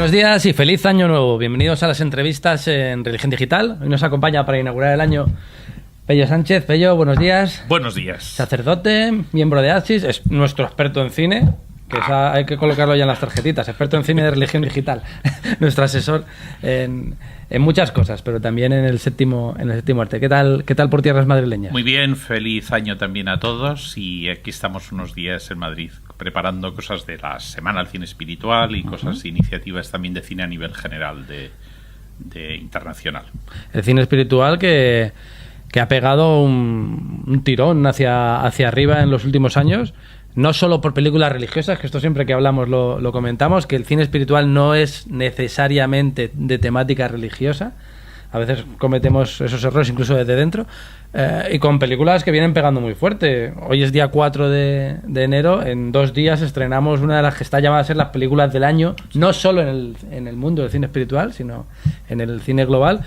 Buenos días y feliz año nuevo. Bienvenidos a las entrevistas en Religión Digital. Hoy nos acompaña para inaugurar el año Pello Sánchez. Pello, buenos días. Buenos días. Sacerdote, miembro de AXIS, es nuestro experto en cine, que hay que colocarlo ya en las tarjetitas. Experto en cine de Religión Digital. Nuestro asesor en muchas cosas, pero también en el séptimo arte. ¿Qué tal por tierras madrileñas? Muy bien, feliz año también a todos. Y aquí estamos unos días en Madrid preparando cosas de la Semana al Cine Espiritual y cosas, iniciativas también de cine a nivel general de internacional. El cine espiritual que ha pegado un tirón hacia arriba en los últimos años, no solo por películas religiosas, que esto siempre que hablamos lo comentamos, que el cine espiritual no es necesariamente de temática religiosa. A veces cometemos esos errores incluso desde dentro, y con películas que vienen pegando muy fuerte. Hoy es día 4 de enero, en 2 días estrenamos una de las que está llamada a ser las películas del año, no solo en el mundo del cine espiritual, sino en el cine global.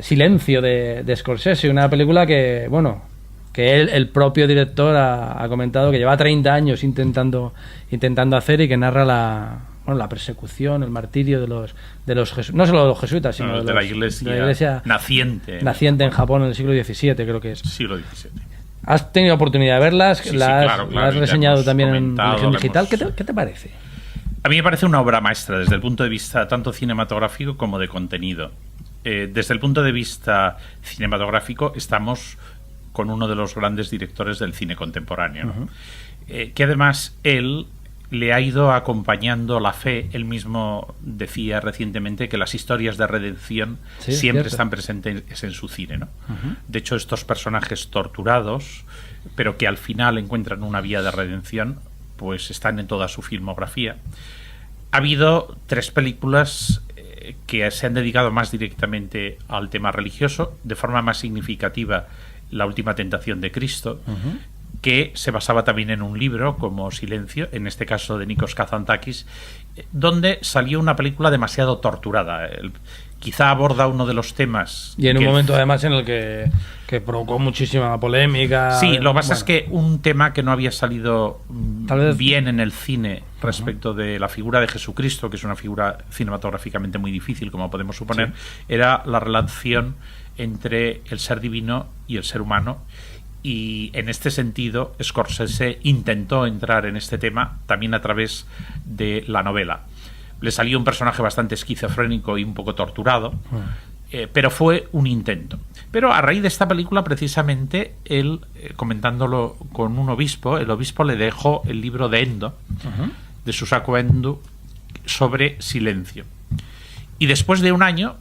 Silencio de Scorsese, una película que el propio director ha comentado que lleva 30 años intentando hacer, y que narra la persecución, el martirio de los no solo de los jesuitas, sino de la iglesia naciente en Japón en el siglo XVII, creo que es. Siglo XVII. ¿Has tenido oportunidad de verlas? Sí, claro, has reseñado también en Religión Digital. ¿Qué te parece? A mí me parece una obra maestra desde el punto de vista tanto cinematográfico como de contenido. Desde el punto de vista cinematográfico estamos con uno de los grandes directores del cine contemporáneo, ¿no? Que además él le ha ido acompañando la fe. Él mismo decía recientemente que las historias de redención siempre están presentes en su cine, ¿no? De hecho, estos personajes torturados, pero que al final encuentran una vía de redención, pues están en toda su filmografía. Ha habido 3 películas que se han dedicado más directamente al tema religioso, de forma más significativa La última tentación de Cristo, que se basaba también en un libro como Silencio, en este caso de Nikos Kazantzakis, donde salió una película demasiado torturada. Quizá aborda uno de los temas... Y en un momento además en el que provocó muchísima polémica. Sí, lo que pasa es que un tema que no había salido bien en el cine respecto de la figura de Jesucristo, que es una figura cinematográficamente muy difícil, como podemos suponer, era la relación entre el ser divino y el ser humano. Y en este sentido, Scorsese intentó entrar en este tema también a través de la novela. Le salió un personaje bastante esquizofrénico y un poco torturado, pero fue un intento. Pero a raíz de esta película, precisamente, él, comentándolo con un obispo, el obispo le dejó el libro de Endo, de Susaku Endo, sobre Silencio. Y después de un año,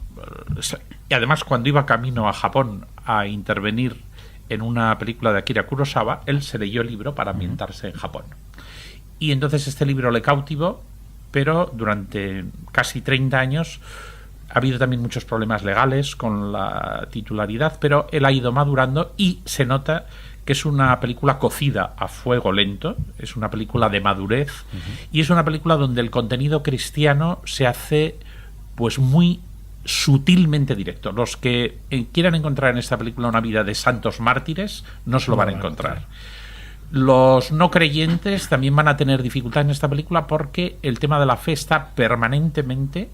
y además cuando iba camino a Japón a intervenir en una película de Akira Kurosawa, él se leyó el libro para ambientarse en Japón. Y entonces este libro le cautivó, pero durante casi 30 años ha habido también muchos problemas legales con la titularidad, pero él ha ido madurando y se nota que es una película cocida a fuego lento, es una película de madurez, y es una película donde el contenido cristiano se hace pues muy sutilmente directo. Los que quieran encontrar en esta película una vida de santos mártires no se lo van a encontrar. Los no creyentes también van a tener dificultad en esta película, porque el tema de la fe está permanentemente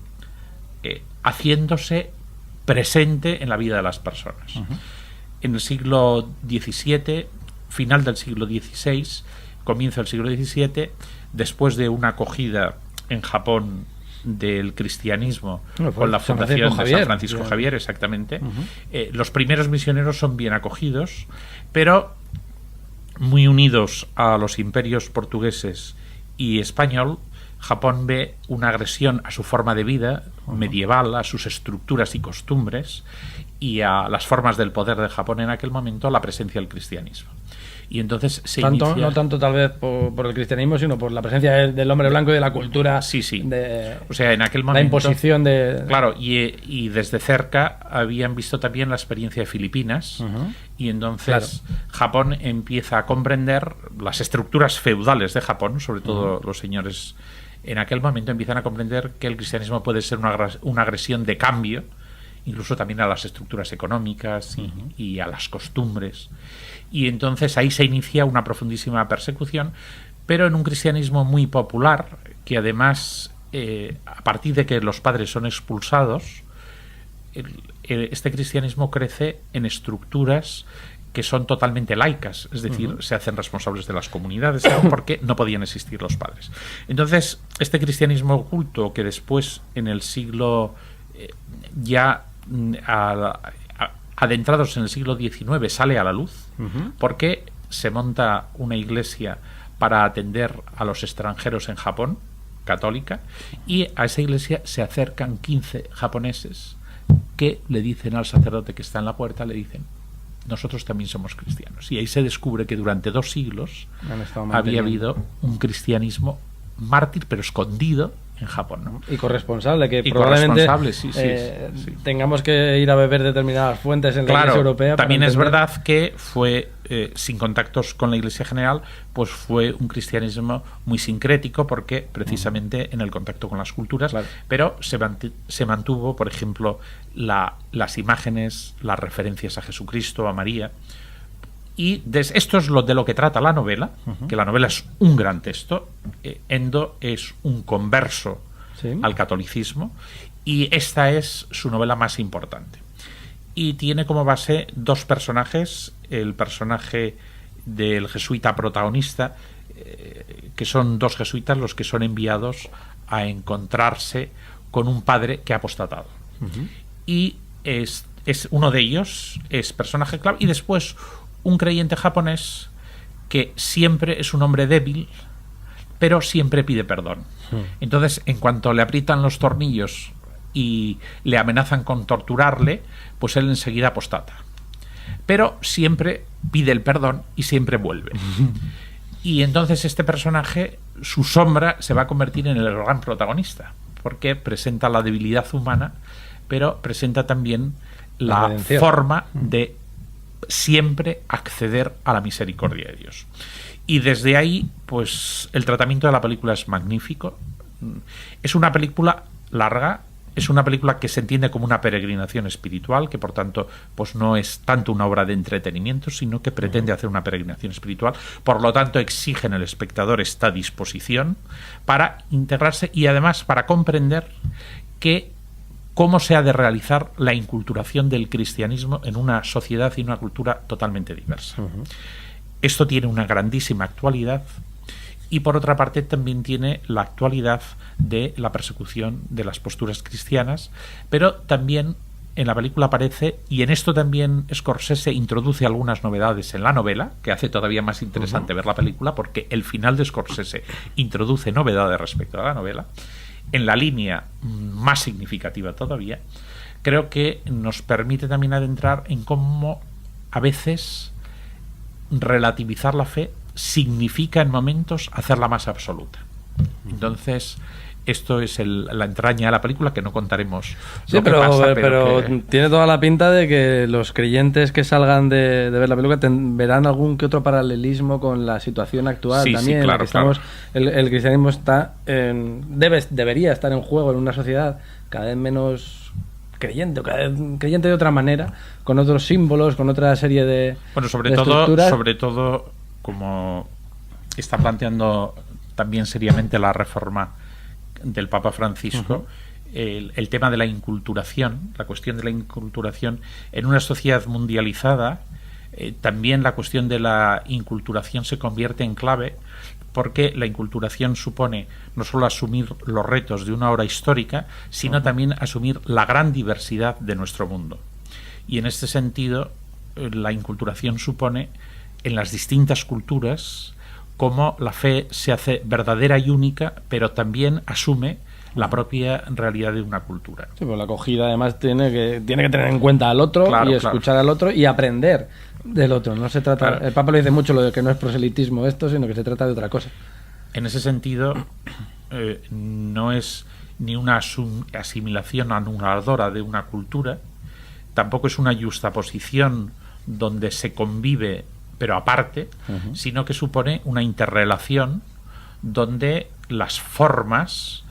haciéndose presente en la vida de las personas. En el siglo XVII, final del siglo XVI, comienzo del siglo XVII, después de una acogida en Japón del cristianismo con la fundación de San Francisco Javier, exactamente. Los primeros misioneros son bien acogidos, pero muy unidos a los imperios portugueses y español. Japón ve una agresión a su forma de vida medieval, a sus estructuras y costumbres, y a las formas del poder de Japón en aquel momento, la presencia del cristianismo. Y entonces se inicia... No tanto tal vez por el cristianismo, sino por la presencia del hombre blanco y de la cultura. Sí. De, o sea, en aquel momento... La imposición de... Claro, y desde cerca habían visto también la experiencia de Filipinas, y entonces Japón empieza a comprender las estructuras feudales de Japón, sobre todo los señores en aquel momento empiezan a comprender que el cristianismo puede ser una agresión de cambio, incluso también a las estructuras económicas y a las costumbres. Y entonces ahí se inicia una profundísima persecución, pero en un cristianismo muy popular, que además a partir de que los padres son expulsados, este cristianismo crece en estructuras que son totalmente laicas, es decir, se hacen responsables de las comunidades porque no podían existir los padres. Entonces, este cristianismo oculto que después en el siglo adentrados en el siglo XIX sale a la luz, porque se monta una iglesia para atender a los extranjeros en Japón, católica, y a esa iglesia se acercan 15 japoneses que le dicen al sacerdote que está en la puerta, le dicen: nosotros también somos cristianos. Y ahí se descubre que durante 2 siglos había habido un cristianismo mártir, pero escondido en Japón, ¿no? Y corresponsable, que probablemente tengamos que ir a beber determinadas fuentes en la Iglesia Europea. También es verdad que fue, sin contactos con la Iglesia General, pues fue un cristianismo muy sincrético, porque precisamente en el contacto con las culturas, pero se mantuvo, por ejemplo, las imágenes, las referencias a Jesucristo, a María. Y esto es de lo que trata la novela, que la novela es un gran texto. Endo es un converso al catolicismo, y esta es su novela más importante. Y tiene como base 2 personajes: el personaje del jesuita protagonista, que son 2 jesuitas los que son enviados a encontrarse con un padre que ha apostatado. Y es uno de ellos, es personaje clave, y después un creyente japonés que siempre es un hombre débil, pero siempre pide perdón. Entonces, en cuanto le aprietan los tornillos y le amenazan con torturarle, pues él enseguida apostata. Pero siempre pide el perdón y siempre vuelve. Y entonces este personaje, su sombra se va a convertir en el gran protagonista, porque presenta la debilidad humana, pero presenta también la forma de siempre acceder a la misericordia de Dios. Y desde ahí, pues el tratamiento de la película es magnífico. Es una película larga, es una película que se entiende como una peregrinación espiritual, que por tanto pues no es tanto una obra de entretenimiento, sino que pretende hacer una peregrinación espiritual. Por lo tanto, exige en el espectador esta disposición para integrarse y además para comprender que cómo se ha de realizar la inculturación del cristianismo en una sociedad y una cultura totalmente diversa. Esto tiene una grandísima actualidad, y por otra parte también tiene la actualidad de la persecución de las posturas cristianas, pero también en la película aparece, y en esto también Scorsese introduce algunas novedades en la novela, que hace todavía más interesante ver la película, porque el final de Scorsese introduce novedades respecto a la novela. En la línea más significativa todavía, creo que nos permite también adentrar en cómo a veces relativizar la fe significa en momentos hacerla más absoluta. Entonces, esto es la entraña de la película, que no contaremos. Sí, pero tiene toda la pinta de que los creyentes que salgan de ver la película verán algún que otro paralelismo con la situación actual. Sí, también. Sí, claro, estamos, claro. El cristianismo está debería estar en juego en una sociedad cada vez menos creyente, creyente de otra manera, con otros símbolos, con otra serie de sobre todo, como está planteando también seriamente la reforma del Papa Francisco, el tema de la inculturación, la cuestión de la inculturación en una sociedad mundializada. También la cuestión de la inculturación se convierte en clave, porque la inculturación supone no solo asumir los retos de una hora histórica, sino también asumir la gran diversidad de nuestro mundo. Y en este sentido, la inculturación supone, en las distintas culturas, cómo la fe se hace verdadera y única, pero también asume la propia realidad de una cultura. Sí, pues la acogida además tiene que tener en cuenta al otro, y escuchar al otro y aprender del otro. No se trata, el Papa lo dice mucho, lo de que no es proselitismo esto, sino que se trata de otra cosa. En ese sentido, no es ni una asimilación anuladora de una cultura, tampoco es una yuxtaposición donde se convive pero aparte, sino que supone una interrelación donde las formas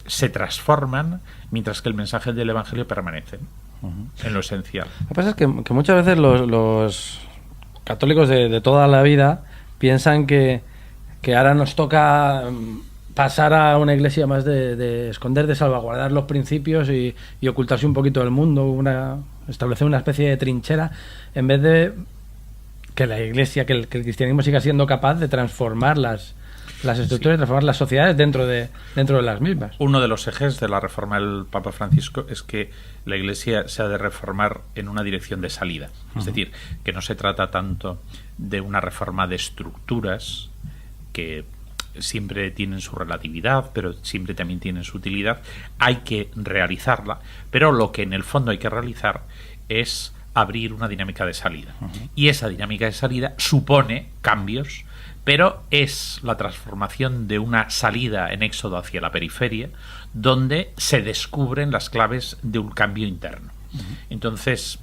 se transforman mientras que el mensaje del Evangelio permanece en lo esencial. Lo que pasa es que muchas veces los católicos de toda la vida piensan que ahora nos toca pasar a una iglesia más de esconder, de salvaguardar los principios y ocultarse un poquito del mundo, establecer una especie de trinchera, en vez de que la iglesia, que el cristianismo siga siendo capaz de transformar las estructuras, de transformar las sociedades dentro de las mismas. Uno de los ejes de la reforma del Papa Francisco es que la iglesia se ha de reformar en una dirección de salida. Es decir, que no se trata tanto de una reforma de estructuras que siempre tienen su relatividad, pero siempre también tienen su utilidad. Hay que realizarla, pero lo que en el fondo hay que realizar es abrir una dinámica de salida. Y esa dinámica de salida supone cambios, pero es la transformación de una salida en éxodo hacia la periferia, donde se descubren las claves de un cambio interno. Entonces,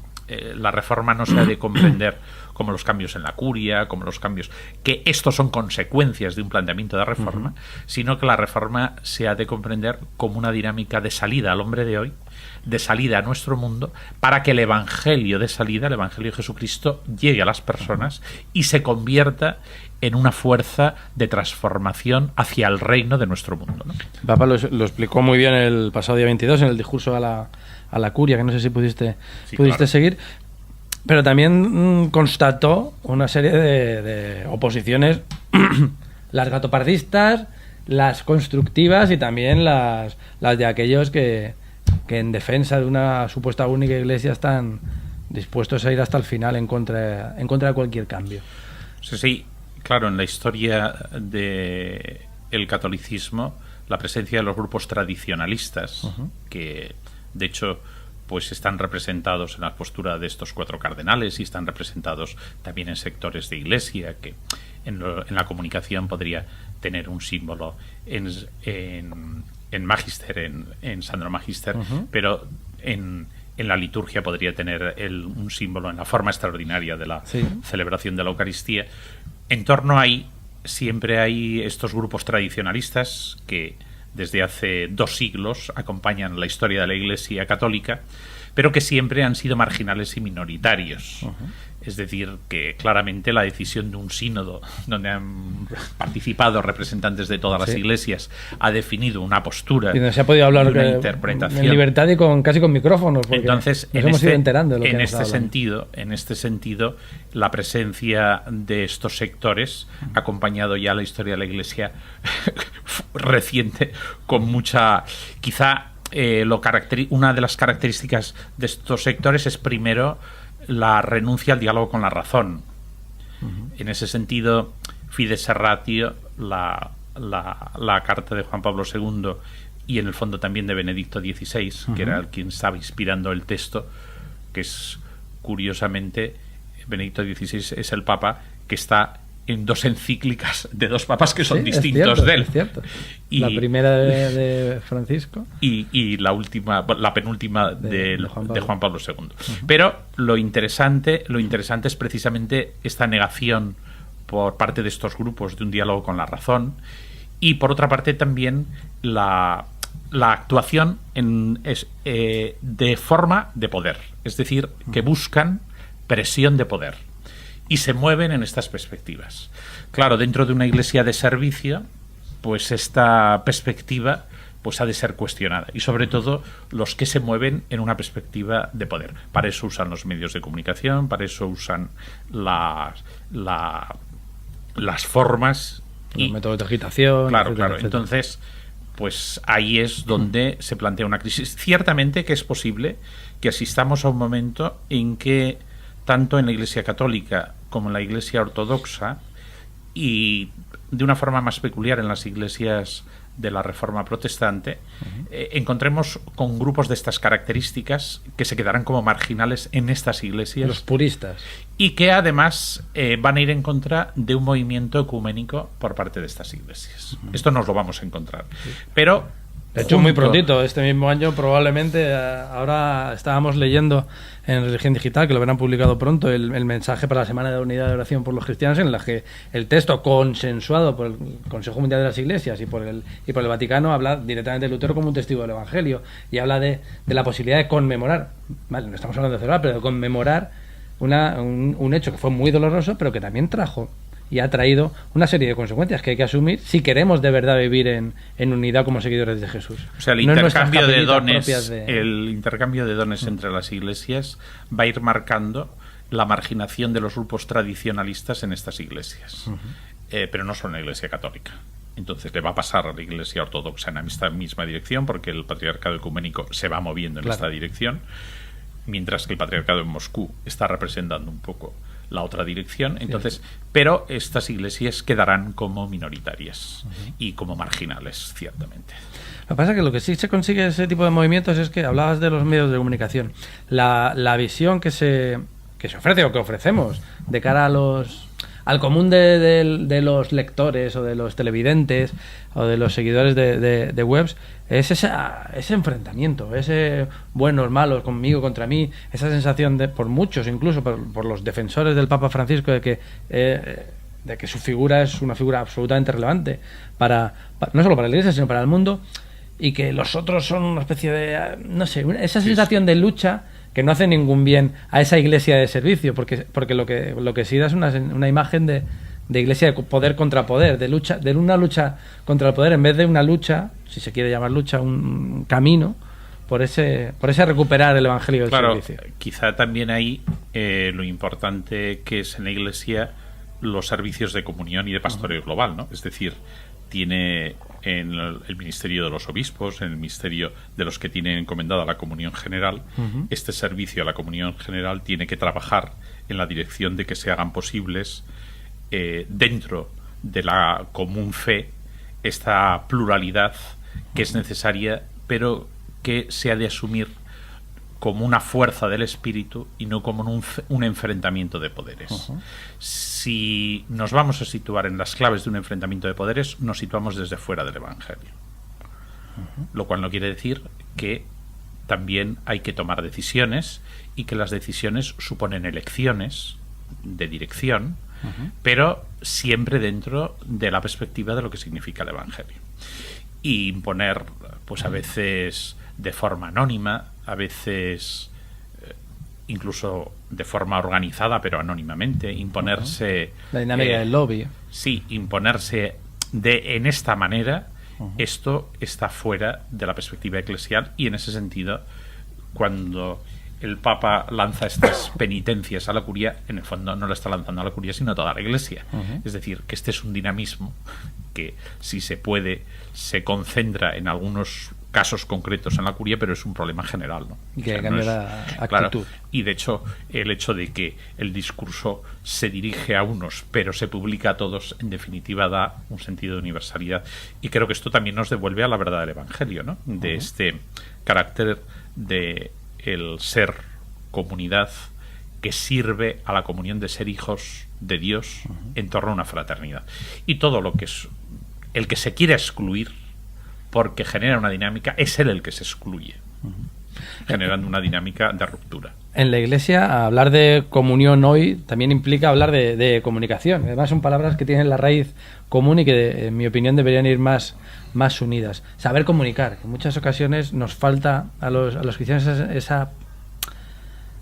la reforma no se ha de comprender como los cambios en la curia, como los cambios que estos son consecuencias de un planteamiento de reforma, sino que la reforma se ha de comprender como una dinámica de salida al hombre de hoy, de salida a nuestro mundo, para que el evangelio de salida, el evangelio de Jesucristo, llegue a las personas y se convierta en una fuerza de transformación hacia el reino de nuestro mundo, ¿no? El Papa lo explicó muy bien el pasado día 22 en el discurso a la curia, que no sé si pudiste claro, seguir, pero también constató una serie de oposiciones, las gatopardistas, las constructivas y también las de aquellos que en defensa de una supuesta única iglesia están dispuestos a ir hasta el final en contra de cualquier cambio. Sí, claro, en la historia del catolicismo, la presencia de los grupos tradicionalistas, que de hecho pues están representados en la postura de estos 4 cardenales y están representados también en sectores de iglesia, que en la comunicación podría tener un símbolo en Magister, en Sandro Magister, pero en la liturgia podría tener un símbolo en la forma extraordinaria de la celebración de la Eucaristía. En torno ahí siempre hay estos grupos tradicionalistas que desde hace 2 siglos acompañan la historia de la Iglesia católica, pero que siempre han sido marginales y minoritarios. Es decir, que claramente la decisión de un sínodo, donde han participado representantes de todas las iglesias, ha definido una postura y se ha podido hablar una interpretación en libertad y casi con micrófonos. Entonces, nos hemos ido enterando de lo que en este sentido, la presencia de estos sectores ha acompañado ya la historia de la Iglesia reciente con mucha, quizá una de las características de estos sectores es primero la renuncia al diálogo con la razón. En ese sentido, Fides Ratio, la carta de Juan Pablo II y en el fondo también de Benedicto XVI, que era el quien estaba inspirando el texto, que es curiosamente Benedicto XVI es el Papa que está en 2 encíclicas de 2 papas que son distintos de él. Es cierto. Y la primera de Francisco y la penúltima de Juan Pablo II. Pero lo interesante es precisamente esta negación por parte de estos grupos de un diálogo con la razón, y por otra parte también la actuación de forma de poder, es decir, que buscan presión de poder y se mueven en estas perspectivas. Claro, dentro de una iglesia de servicio, pues esta perspectiva pues ha de ser cuestionada, y sobre todo los que se mueven en una perspectiva de poder. Para eso usan los medios de comunicación, para eso usan las formas y los métodos de agitación. Claro. Etcétera. Entonces, pues ahí es donde se plantea una crisis. Ciertamente que es posible que asistamos a un momento en que tanto en la Iglesia católica como en la Iglesia ortodoxa, y de una forma más peculiar en las iglesias de la Reforma protestante, encontremos con grupos de estas características que se quedarán como marginales en estas iglesias. Los puristas. Y que además van a ir en contra de un movimiento ecuménico por parte de estas iglesias. Esto nos lo vamos a encontrar. Pero de hecho, muy prontito, este mismo año probablemente. Ahora estábamos leyendo en Religión Digital, que lo verán publicado pronto, el mensaje para la Semana de la Unidad de Oración por los Cristianos, en la que el texto consensuado por el Consejo Mundial de las Iglesias y por el Vaticano habla directamente de Lutero como un testigo del Evangelio, y habla de la posibilidad de conmemorar, vale, no estamos hablando de celebrar, pero de conmemorar un hecho que fue muy doloroso, pero que también trajo y ha traído una serie de consecuencias que hay que asumir si queremos de verdad vivir en unidad como seguidores de Jesús. O sea, el intercambio de dones entre las iglesias va a ir marcando la marginación de los grupos tradicionalistas en estas iglesias, pero no solo en la Iglesia Católica. Entonces le va a pasar a la Iglesia Ortodoxa en esta misma dirección, porque el Patriarcado Ecuménico se va moviendo en esta dirección, mientras que el Patriarcado en Moscú está representando un poco la otra dirección. Entonces, pero estas iglesias quedarán como minoritarias y como marginales, ciertamente. Lo que pasa es que lo que sí se consigue ese tipo de movimientos es que hablabas de los medios de comunicación. La visión que se ofrece o que ofrecemos de cara al común de los lectores o de los televidentes o de los seguidores de webs es ese enfrentamiento, ese buenos, malos, conmigo, contra mí, esa sensación por muchos, incluso por los defensores del Papa Francisco, de que su figura es una figura absolutamente relevante no solo para la Iglesia, sino para el mundo, y que los otros son una especie de, no sé, esa sensación de lucha que no hace ningún bien a esa iglesia de servicio, porque lo que sí da es una imagen de iglesia de poder contra poder, de una lucha contra el poder, en vez de una lucha, si se quiere llamar lucha, un camino por ese recuperar el evangelio del servicio. Quizá también ahí lo importante que es en la iglesia los servicios de comunión y de pastoreo global, ¿no? Es decir, tiene en el ministerio de los obispos, en el ministerio de los que tienen encomendada la comunión general, este servicio a la comunión general tiene que trabajar en la dirección de que se hagan posibles dentro de la común fe esta pluralidad que es necesaria, pero que se ha de asumir como una fuerza del espíritu y no como un enfrentamiento de poderes. Si nos vamos a situar en las claves de un enfrentamiento de poderes, nos situamos desde fuera del Evangelio. Lo cual no quiere decir que también hay que tomar decisiones y que las decisiones suponen elecciones de dirección, pero siempre dentro de la perspectiva de lo que significa el Evangelio. Y imponer, pues a veces de forma anónima, a veces incluso de forma organizada pero anónimamente, imponerse la dinámica del lobby. Sí, imponerse en esta manera, esto está fuera de la perspectiva eclesial, y en ese sentido, cuando el Papa lanza estas penitencias a la curia, en el fondo no lo está lanzando a la curia sino a toda la Iglesia. Es decir, que este es un dinamismo que, si se puede, se concentra en algunos casos concretos en la curia, pero es un problema general, ¿no? Y que cambia la actitud. Claro, y de hecho, el hecho de que el discurso se dirige a unos, pero se publica a todos, en definitiva da un sentido de universalidad. Y creo que esto también nos devuelve a la verdad del Evangelio, ¿no? De este carácter de el ser comunidad que sirve a la comunión de ser hijos de Dios en torno a una fraternidad. Y todo lo que es el que se quiere excluir porque genera una dinámica, es él el que se excluye, generando una dinámica de ruptura. En la Iglesia, hablar de comunión hoy también implica hablar de comunicación. Además, son palabras que tienen la raíz común y que, en mi opinión, deberían ir más unidas. Saber comunicar, que en muchas ocasiones nos falta a los cristianos esa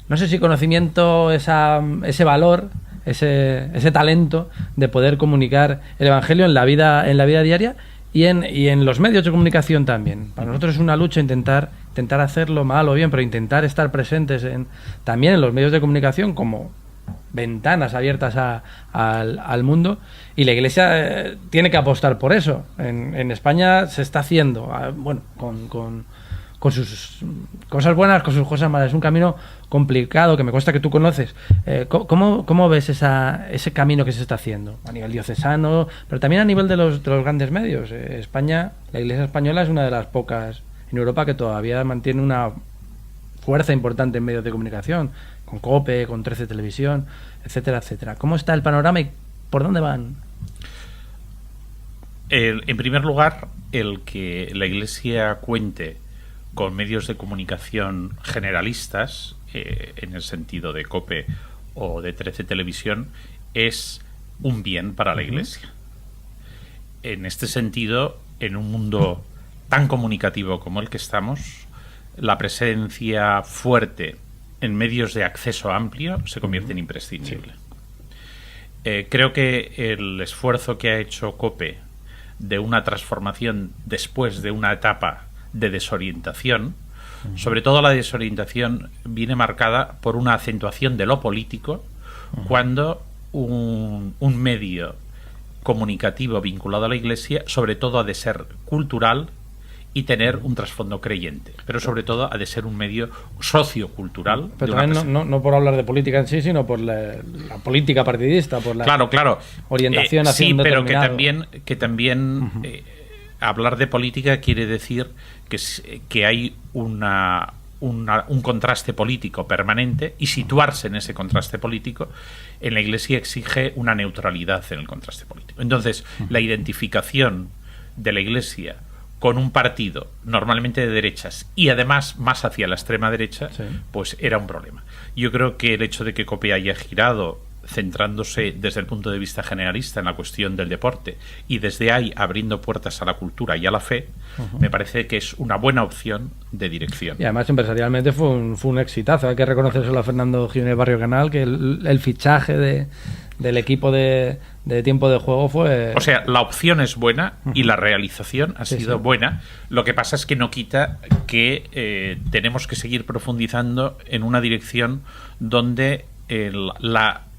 no sé si conocimiento, ese valor, ese talento de poder comunicar el Evangelio en la vida diaria y en los medios de comunicación también. Para nosotros es una lucha intentar hacerlo mal o bien, pero intentar estar presentes también en los medios de comunicación como ventanas abiertas al mundo, y la Iglesia tiene que apostar por eso. En España se está haciendo, bueno, con sus cosas buenas, con sus cosas malas. Es un camino complicado que me consta que tú conoces. ¿Cómo ves ese camino que se está haciendo a nivel diocesano, pero también a nivel de los grandes medios? España, la Iglesia española es una de las pocas en Europa que todavía mantiene una fuerza importante en medios de comunicación, con COPE, con 13 Televisión, etcétera, etcétera. ¿Cómo está el panorama y por dónde van? En primer lugar, el que la Iglesia cuente con medios de comunicación generalistas, en el sentido de COPE o de 13 Televisión, es un bien para la Iglesia. En este sentido, en un mundo tan comunicativo como el que estamos, la presencia fuerte en medios de acceso amplio se convierte en imprescindible. Creo que el esfuerzo que ha hecho COPE de una transformación después de una etapa de desorientación, sobre todo la desorientación viene marcada por una acentuación de lo político, cuando un medio comunicativo vinculado a la Iglesia, sobre todo ha de ser cultural y tener un trasfondo creyente, pero sobre todo ha de ser un medio sociocultural. Pero también no por hablar de política en sí, sino por la política partidista, por la claro. orientación hacia sí, un pero determinado... que también hablar de política quiere decir que hay un contraste político permanente, y situarse en ese contraste político en la Iglesia exige una neutralidad en el contraste político. Entonces, la identificación de la Iglesia con un partido normalmente de derechas y además más hacia la extrema derecha, pues era un problema. Yo creo que el hecho de que COPE haya girado centrándose desde el punto de vista generalista en la cuestión del deporte y desde ahí abriendo puertas a la cultura y a la fe, me parece que es una buena opción de dirección. Y además empresarialmente fue un exitazo. Hay que reconocérselo a Fernando Jiménez Barrio Canal, que el fichaje del equipo de tiempo de juego fue... O sea, la opción es buena y la realización ha sido buena. Lo que pasa es que no quita que tenemos que seguir profundizando en una dirección donde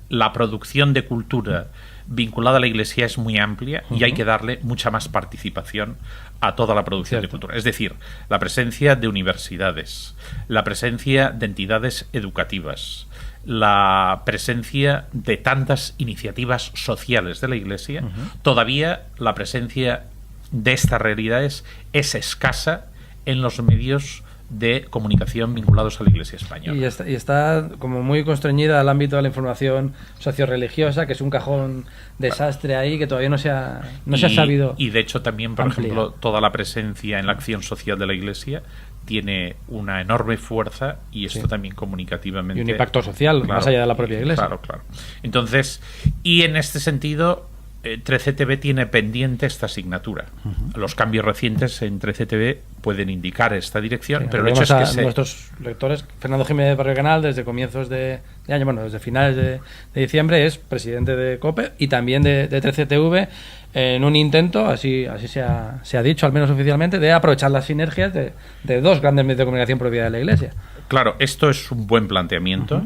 la producción de cultura vinculada a la Iglesia es muy amplia y hay que darle mucha más participación a toda la producción de cultura. Es decir, la presencia de universidades, la presencia de entidades educativas, la presencia de tantas iniciativas sociales de la Iglesia. Todavía la presencia de estas realidades es escasa en los medios de comunicación vinculados a la Iglesia española. Y está como muy constreñida al ámbito de la información socioreligiosa, que es un cajón desastre ahí que todavía no se ha sabido. Y de hecho también, por ampliar. ejemplo, toda la presencia en la acción social de la Iglesia tiene una enorme fuerza, y esto también comunicativamente... Y un impacto social, más allá de la propia Iglesia. Claro. Entonces, y en este sentido, 13TV tiene pendiente esta asignatura. Los cambios recientes en 13TV pueden indicar esta dirección, pero el hecho es que nuestros lectores, Fernando Jiménez Barrio Canal, desde comienzos de año, desde finales de diciembre, es presidente de COPE y también de 13TV, en un intento, así se ha dicho, al menos oficialmente, de aprovechar las sinergias de dos grandes medios de comunicación propiedad de la Iglesia. Claro, esto es un buen planteamiento.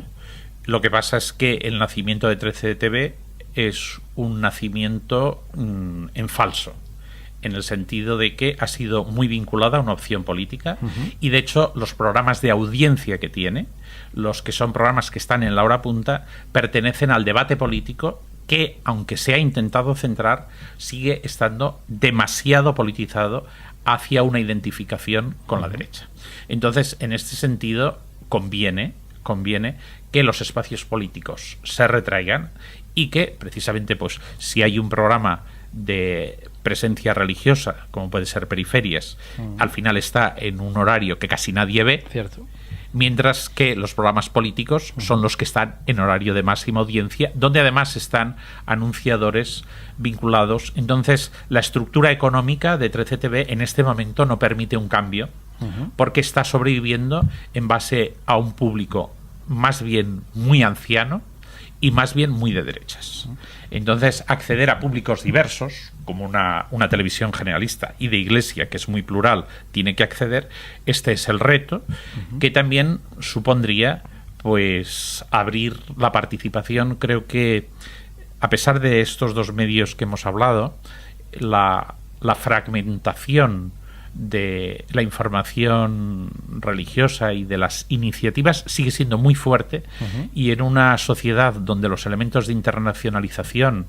Lo que pasa es que el nacimiento de 13TV es un nacimiento en falso, en el sentido de que ha sido muy vinculada a una opción política, y de hecho los programas de audiencia que tiene, los que son programas que están en la hora punta, pertenecen al debate político que, aunque se ha intentado centrar, sigue estando demasiado politizado hacia una identificación con la derecha. Entonces, en este sentido, conviene que los espacios políticos se retraigan y que, precisamente, pues si hay un programa de presencia religiosa, como puede ser Periferias, al final está en un horario que casi nadie ve. Cierto. Mientras que los programas políticos son los que están en horario de máxima audiencia, donde además están anunciadores vinculados. Entonces, la estructura económica de 13TV en este momento no permite un cambio, porque está sobreviviendo en base a un público más bien muy anciano y más bien muy de derechas. Entonces, acceder a públicos diversos, como una televisión generalista y de Iglesia, que es muy plural, tiene que acceder. Este es el reto, que también supondría pues abrir la participación. Creo que, a pesar de estos dos medios que hemos hablado, la fragmentación de la información religiosa y de las iniciativas sigue siendo muy fuerte, y en una sociedad donde los elementos de internacionalización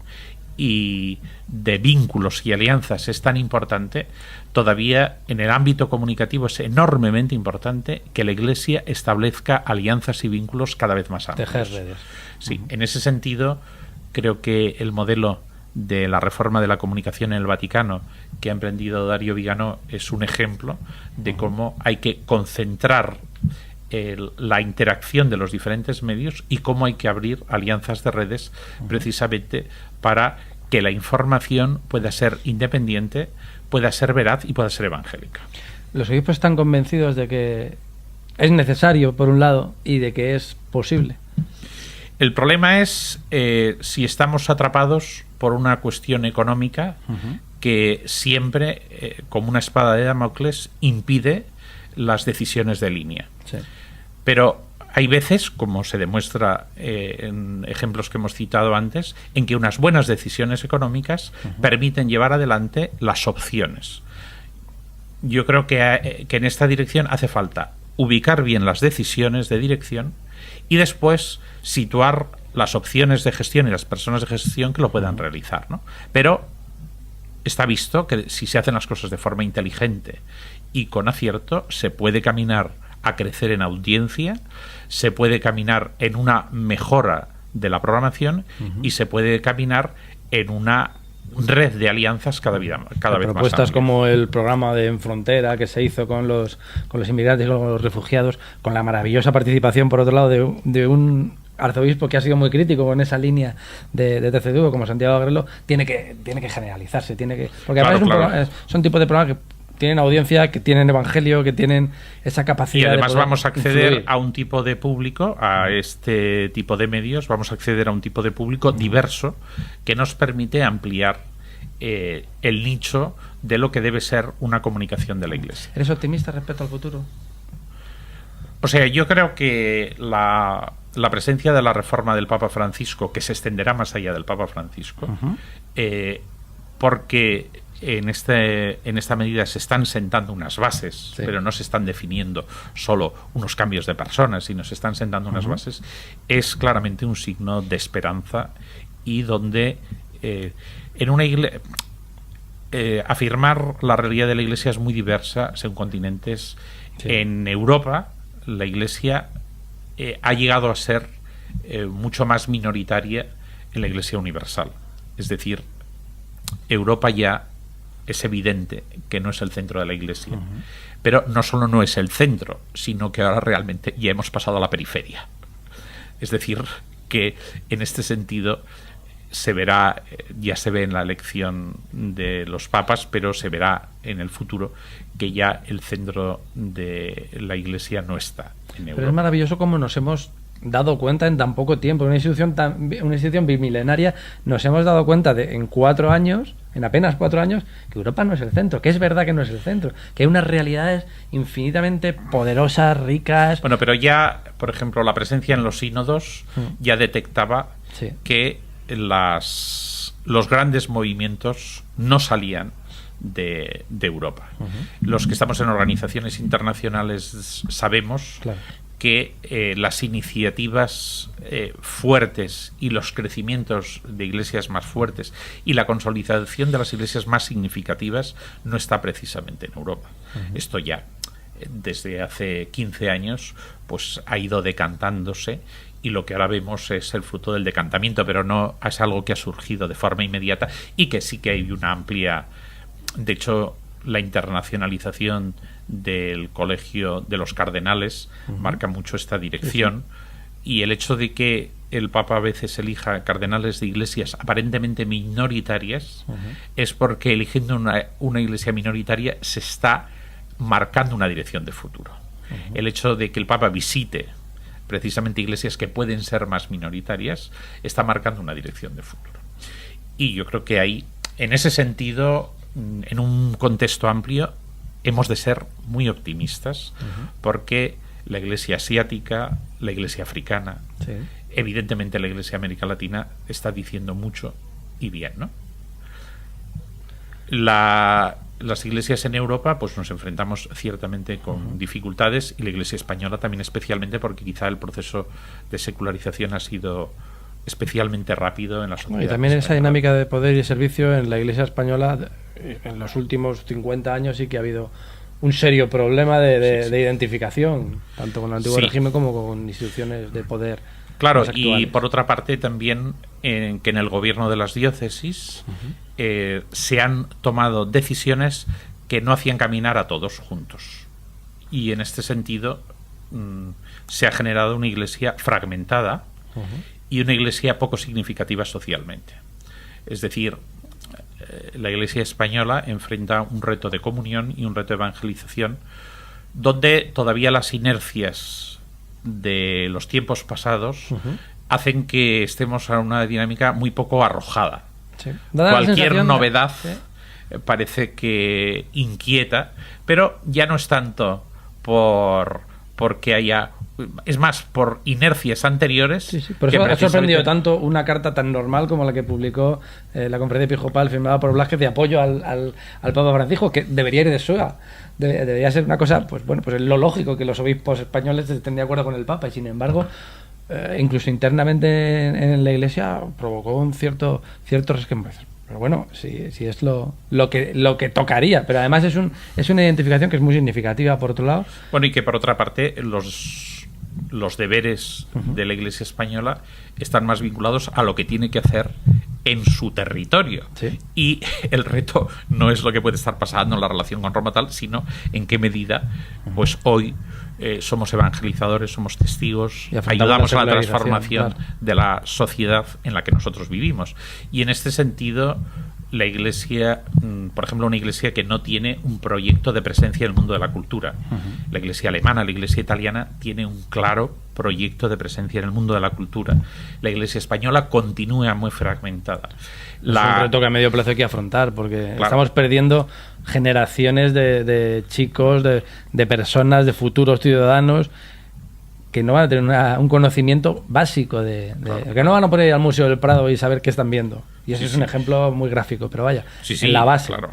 y de vínculos y alianzas es tan importante, todavía en el ámbito comunicativo es enormemente importante que la Iglesia establezca alianzas y vínculos cada vez más amplios. Tejer redes. Sí, en ese sentido creo que el modelo de la reforma de la comunicación en el Vaticano que ha emprendido Dario Vigano es un ejemplo de cómo hay que concentrar la interacción de los diferentes medios y cómo hay que abrir alianzas de redes precisamente para que la información pueda ser independiente, pueda ser veraz y pueda ser evangélica. Los obispos están convencidos de que es necesario, por un lado, y de que es posible. El problema es si estamos atrapados por una cuestión económica que siempre, como una espada de Damocles, impide las decisiones de línea. Sí. Pero hay veces, como se demuestra en ejemplos que hemos citado antes, en que unas buenas decisiones económicas permiten llevar adelante las opciones. Yo creo que en esta dirección hace falta ubicar bien las decisiones de dirección y después situar las opciones de gestión y las personas de gestión que lo puedan realizar, ¿no? Pero está visto que si se hacen las cosas de forma inteligente y con acierto, se puede caminar a crecer en audiencia, se puede caminar en una mejora de la programación y se puede caminar en una red de alianzas cada vez más propuestas amplia. Como el programa de En Frontera que se hizo con los inmigrantes y con los refugiados, con la maravillosa participación, por otro lado, de un arzobispo que ha sido muy crítico con esa línea de TCDV, como Santiago Agrelo, tiene que generalizarse, porque además son tipos de programas que tienen audiencia, que tienen evangelio, que tienen esa capacidad. Y además de vamos a acceder influir a un tipo de público, a este tipo de medios, vamos a acceder a un tipo de público diverso que nos permite ampliar el nicho de lo que debe ser una comunicación de la Iglesia. ¿Eres optimista respecto al futuro? O sea, yo creo que la presencia de la reforma del Papa Francisco, que se extenderá más allá del Papa Francisco, porque en esta medida se están sentando unas bases, pero no se están definiendo solo unos cambios de personas, sino se están sentando unas bases, es claramente un signo de esperanza y donde en una iglesia afirmar la realidad de la Iglesia es muy diversa según continentes. En Europa la Iglesia ha llegado a ser mucho más minoritaria en la Iglesia universal, es decir, Europa ya es evidente que no es el centro de la Iglesia, pero no solo no es el centro, sino que ahora realmente ya hemos pasado a la periferia. Es decir, que en este sentido se verá, ya se ve en la elección de los papas, pero se verá en el futuro que ya el centro de la Iglesia no está en Europa. Pero es maravilloso cómo nos hemos dado cuenta en tan poco tiempo, una institución bimilenaria, nos hemos dado cuenta en apenas 4 años, que Europa no es el centro, que es verdad que no es el centro, que hay unas realidades infinitamente poderosas, ricas. Bueno, pero ya, por ejemplo, la presencia en los sínodos ya detectaba que los grandes movimientos no salían de Europa. Los que estamos en organizaciones internacionales sabemos que las iniciativas fuertes y los crecimientos de iglesias más fuertes y la consolidación de las iglesias más significativas no está precisamente en Europa. Esto ya desde hace 15 años pues ha ido decantándose, y lo que ahora vemos es el fruto del decantamiento, pero no es algo que ha surgido de forma inmediata, y que sí que hay una amplia... De hecho, la internacionalización del Colegio de los Cardenales marca mucho esta dirección, y el hecho de que el Papa a veces elija cardenales de iglesias aparentemente minoritarias es porque eligiendo una iglesia minoritaria se está marcando una dirección de futuro. El hecho de que el Papa visite precisamente iglesias que pueden ser más minoritarias está marcando una dirección de futuro. Y yo creo que ahí, en ese sentido, en un contexto amplio, hemos de ser muy optimistas, porque la iglesia asiática, la iglesia africana, evidentemente la iglesia América Latina está diciendo mucho y bien, ¿no? Las iglesias en Europa pues nos enfrentamos ciertamente con dificultades, y la iglesia española también, especialmente porque quizá el proceso de secularización ha sido especialmente rápido en la sociedad. Y también esa dinámica de poder y servicio en la iglesia española en los últimos 50 años sí que ha habido un serio problema de identificación, tanto con el antiguo régimen como con instituciones de poder. Claro, y por otra parte también que en el gobierno de las diócesis se han tomado decisiones que no hacían caminar a todos juntos. Y en este sentido se ha generado una iglesia fragmentada y una iglesia poco significativa socialmente. Es decir, la iglesia española enfrenta un reto de comunión y un reto de evangelización donde todavía las inercias de los tiempos pasados hacen que estemos a una dinámica muy poco arrojada. Sí. Cualquier novedad parece que inquieta, pero ya no es tanto porque haya... Es más, por inercias anteriores. Sí, por eso ha sorprendido tanto una carta tan normal como la que publicó la conferencia episcopal firmada por Blázquez de apoyo al Papa Francisco, que debería ir de suya. Debería ser una cosa, pues bueno, pues es lo lógico que los obispos españoles estén de acuerdo con el Papa, y sin embargo, incluso internamente en la Iglesia provocó un cierto resquemor. Pero bueno, sí es lo que tocaría, pero además es una identificación que es muy significativa por otro lado. Bueno, y que por otra parte los deberes de la Iglesia española están más vinculados a lo que tiene que hacer en su territorio. Sí. Y el reto no es lo que puede estar pasando en la relación con Roma tal, sino en qué medida pues hoy somos evangelizadores, somos testigos, ayudamos a la transformación de la sociedad en la que nosotros vivimos. Y en este sentido, la Iglesia, por ejemplo, una Iglesia que no tiene un proyecto de presencia en el mundo de la cultura. La Iglesia alemana, la Iglesia italiana tiene un claro proyecto de presencia en el mundo de la cultura. La Iglesia española continúa muy fragmentada. Es un reto que a medio plazo hay que afrontar, porque estamos perdiendo generaciones de chicos, de personas, de futuros ciudadanos que no van a tener un conocimiento básico que no van a poder ir al Museo del Prado y saber qué están viendo. Y eso es un ejemplo muy gráfico, pero vaya, en la base. Claro.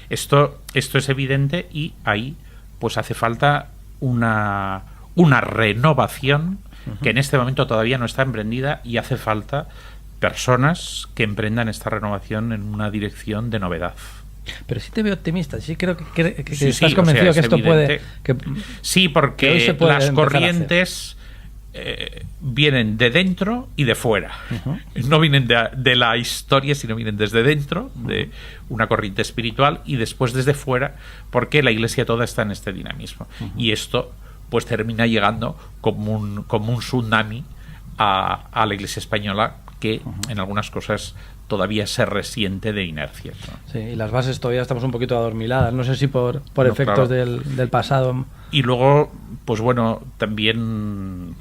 Esto es evidente, y ahí pues hace falta una renovación que en este momento todavía no está emprendida, y hace falta personas que emprendan esta renovación en una dirección de novedad. Pero sí te veo optimista, sí creo que estás convencido, que esto evidente. Sí, porque las corrientes vienen de dentro y de fuera. No vienen de la historia, sino vienen desde dentro, de una corriente espiritual, y después desde fuera, porque la Iglesia toda está en este dinamismo. Y esto pues termina llegando como un tsunami a la Iglesia española, que en algunas cosas todavía se resiente de inercias, ¿no? Sí, y las bases todavía estamos un poquito adormiladas, no sé si por efectos del pasado. Y luego, pues bueno, también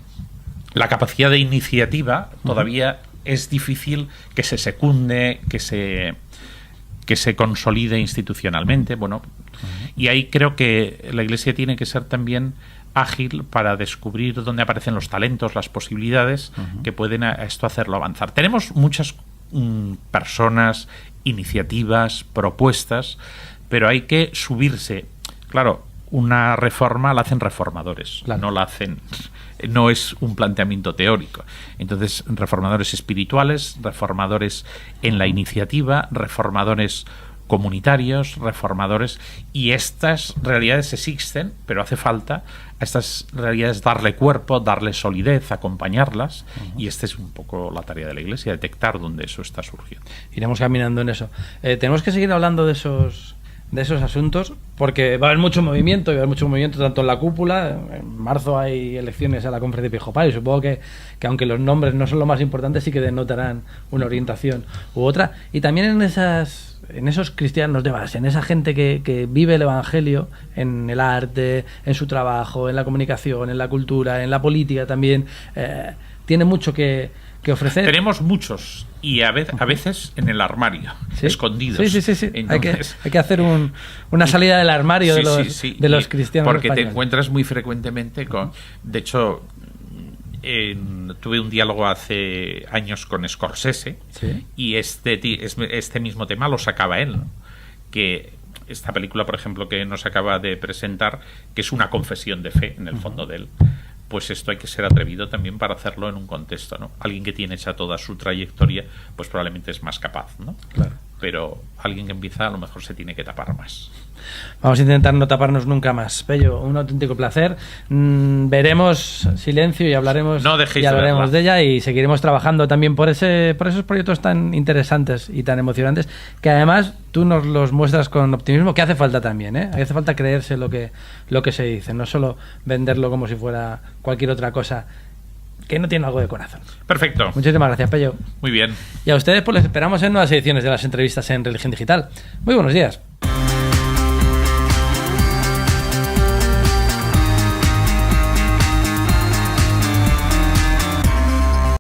la capacidad de iniciativa todavía es difícil que se secunde, que se consolide institucionalmente. Bueno, y ahí creo que la Iglesia tiene que ser también ágil para descubrir dónde aparecen los talentos, las posibilidades que pueden a esto hacerlo avanzar. Tenemos muchas personas, iniciativas, propuestas, pero hay que subirse. Claro, una reforma la hacen reformadores, no es un planteamiento teórico. Entonces, reformadores espirituales, reformadores en la iniciativa, reformadores comunitarios, reformadores, y estas realidades existen, pero hace falta a estas realidades darle cuerpo, darle solidez, acompañarlas, y esta es un poco la tarea de la Iglesia, detectar dónde eso está surgiendo. Iremos caminando en eso. Tenemos que seguir hablando de esos asuntos, porque va a haber mucho movimiento, tanto en la cúpula. En marzo hay elecciones a la conferencia episcopal, y supongo que aunque los nombres no son lo más importante, sí que denotarán una orientación u otra. Y también en esos cristianos de base, en esa gente que vive el Evangelio en el arte, en su trabajo, en la comunicación, en la cultura, en la política también, tiene mucho que ofrecer. Tenemos muchos, y a veces en el armario, ¿sí? Escondidos. Sí. Entonces, hay que hacer una salida del armario de los cristianos porque españoles. Te encuentras muy frecuentemente con... De hecho, tuve un diálogo hace años con Scorsese, ¿sí? Y este mismo tema lo sacaba él, ¿no? Que esta película, por ejemplo, que nos acaba de presentar, que es una confesión de fe en el fondo de él, pues esto hay que ser atrevido también para hacerlo en un contexto, ¿no? Alguien que tiene hecha toda su trayectoria, pues probablemente es más capaz, ¿no? Claro. Pero alguien que empieza a lo mejor se tiene que tapar más. Vamos a intentar no taparnos nunca más. Pello, un auténtico placer. Veremos Silencio y hablaremos, de ella, y seguiremos trabajando también por esos proyectos tan interesantes y tan emocionantes, que además tú nos los muestras con optimismo, que hace falta también, ¿eh? Hace falta creerse lo que se dice, no solo venderlo como si fuera cualquier otra cosa que no tiene algo de corazón. Perfecto. Muchísimas gracias, Pello. Muy bien. Y a ustedes pues les esperamos en nuevas ediciones de las entrevistas en Religión Digital. Muy buenos días.